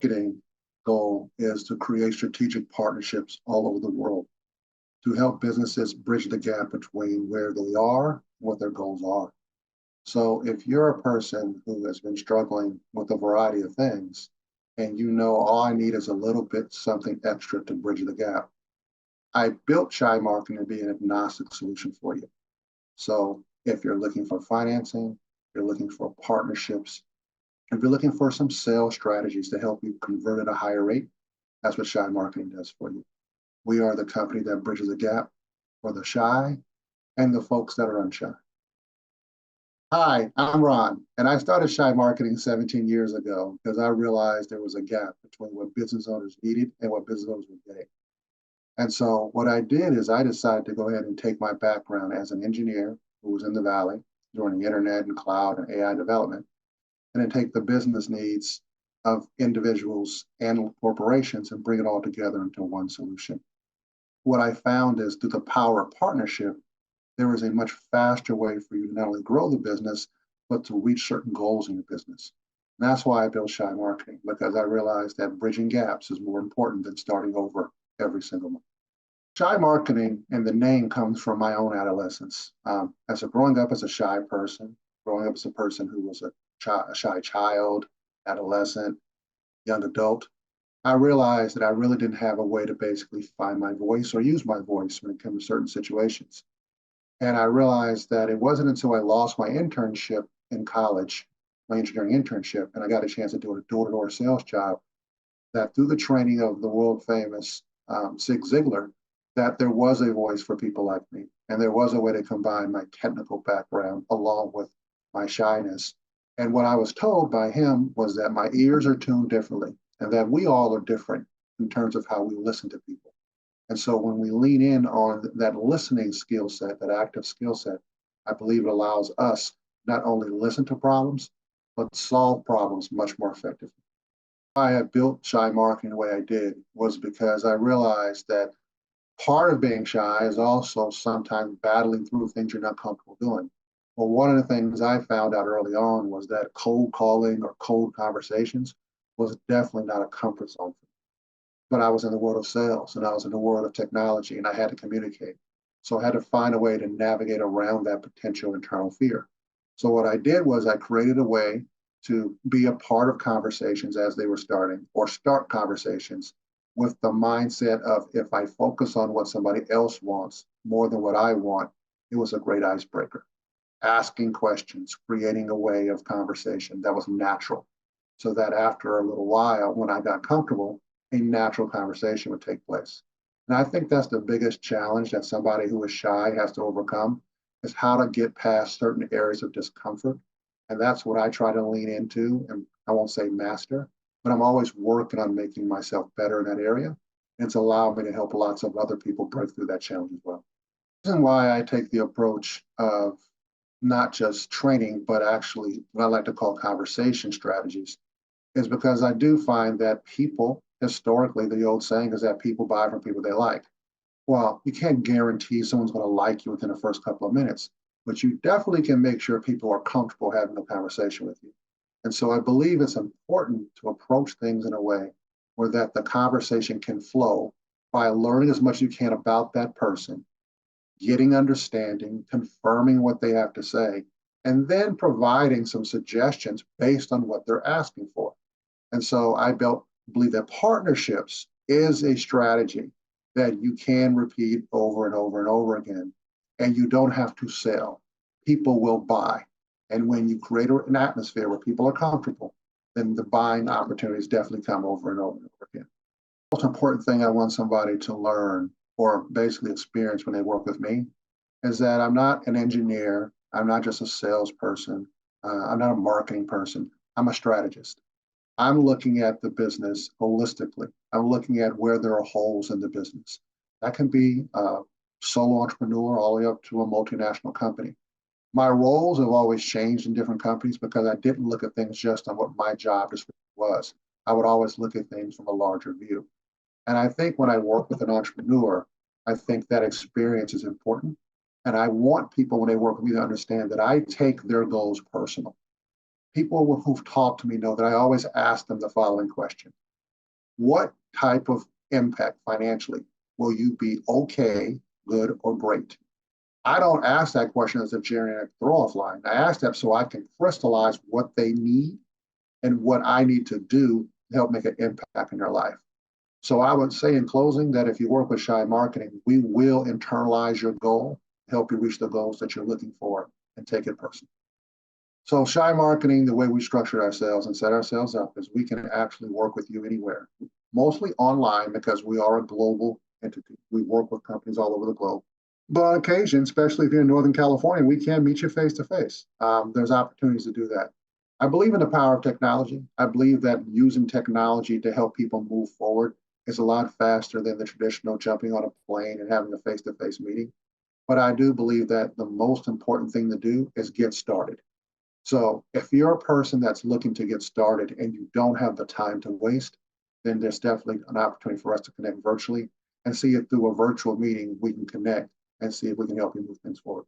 Marketing goal is to create strategic partnerships all over the world to help businesses bridge the gap between where they are and what their goals are. So if you're a person who has been struggling with a variety of things and you know all I need is a little bit something extra to bridge the gap, I built Shy Marketing to be an agnostic solution for you. So if you're looking for financing, you're looking for partnerships, if you're looking for some sales strategies to help you convert at a higher rate, that's what Shy Marketing does for you. We are the company that bridges the gap for the shy and the folks that are unshy. Hi, I'm Ron, and I started Shy Marketing 17 years ago because I realized there was a gap between what business owners needed and what business owners were getting. And so what I did is I decided to go ahead and take my background as an engineer who was in the Valley doing internet and cloud and AI development, and then take the business needs of individuals and corporations and bring it all together into one solution. What I found is through the power of partnership, there is a much faster way for you to not only grow the business, but to reach certain goals in your business. And that's why I built Shy Marketing, because I realized that bridging gaps is more important than starting over every single month. Shy Marketing and the name comes from my own adolescence. Growing up as a shy person, growing up as a person who was a shy child, adolescent, young adult, I realized that I really didn't have a way to basically find my voice or use my voice when it came to certain situations. And I realized that it wasn't until I lost my internship in college, my engineering internship, and I got a chance to do a door-to-door sales job, that through the training of the world famous Zig Ziglar, that there was a voice for people like me. And there was a way to combine my technical background along with my shyness. And what I was told by him was that my ears are tuned differently and that we all are different in terms of how we listen to people. And so when we lean in on that listening skill set, that active skill set, I believe it allows us not only listen to problems, but solve problems much more effectively. Why I built Shy Marketing the way I did was because I realized that part of being shy is also sometimes battling through things you're not comfortable doing. Well, one of the things I found out early on was that cold calling or cold conversations was definitely not a comfort zone for me. But I was in the world of sales and I was in the world of technology and I had to communicate. So I had to find a way to navigate around that potential internal fear. So what I did was I created a way to be a part of conversations as they were starting or start conversations with the mindset of if I focus on what somebody else wants more than what I want, it was a great icebreaker. Asking questions, creating a way of conversation that was natural so that after a little while, when I got comfortable, a natural conversation would take place. And I think that's the biggest challenge that somebody who is shy has to overcome is how to get past certain areas of discomfort. And that's what I try to lean into. And I won't say master, but I'm always working on making myself better in that area. And it's allowed me to help lots of other people break through that challenge as well. The reason why I take the approach of not just training, but actually what I like to call conversation strategies is because I do find that people, historically, the old saying is that people buy from people they like. Well, you can't guarantee someone's going to like you within the first couple of minutes, but you definitely can make sure people are comfortable having a conversation with you. And so I believe it's important to approach things in a way where that the conversation can flow by learning as much as you can about that person, getting understanding, confirming what they have to say, and then providing some suggestions based on what they're asking for. And so I believe that partnerships is a strategy that you can repeat over and over and over again, and you don't have to sell. People will buy. And when you create an atmosphere where people are comfortable, then the buying opportunities definitely come over and over and over again. The most important thing I want somebody to learn or basically experience when they work with me is that I'm not an engineer. I'm not just a salesperson. I'm not a marketing person. I'm a strategist. I'm looking at the business holistically. I'm looking at where there are holes in the business. That can be a solo entrepreneur all the way up to a multinational company. My roles have always changed in different companies because I didn't look at things just on what my job description was. I would always look at things from a larger view. And I think when I work with an entrepreneur, I think that experience is important. And I want people when they work with me to understand that I take their goals personal. People who've talked to me know that I always ask them the following question. what type of impact financially will you be okay, good, or great? I don't ask that question as a generic throw-off line. I ask that so I can crystallize what they need and what I need to do to help make an impact in their life. So I would say in closing that if you work with Shy Marketing, we will internalize your goal, help you reach the goals that you're looking for, and take it personal. So Shy Marketing, the way we structured ourselves and set ourselves up is we can actually work with you anywhere, mostly online because we are a global entity. We work with companies all over the globe. But on occasion, especially if you're in Northern California, we can meet you face to face. There's opportunities to do that. I believe in the power of technology. I believe that using technology to help people move forward is a lot faster than the traditional jumping on a plane and having a face-to-face meeting. But I do believe that the most important thing to do is get started. So if you're a person that's looking to get started and you don't have the time to waste, then there's definitely an opportunity for us to connect virtually and see if through a virtual meeting we can connect and see if we can help you move things forward.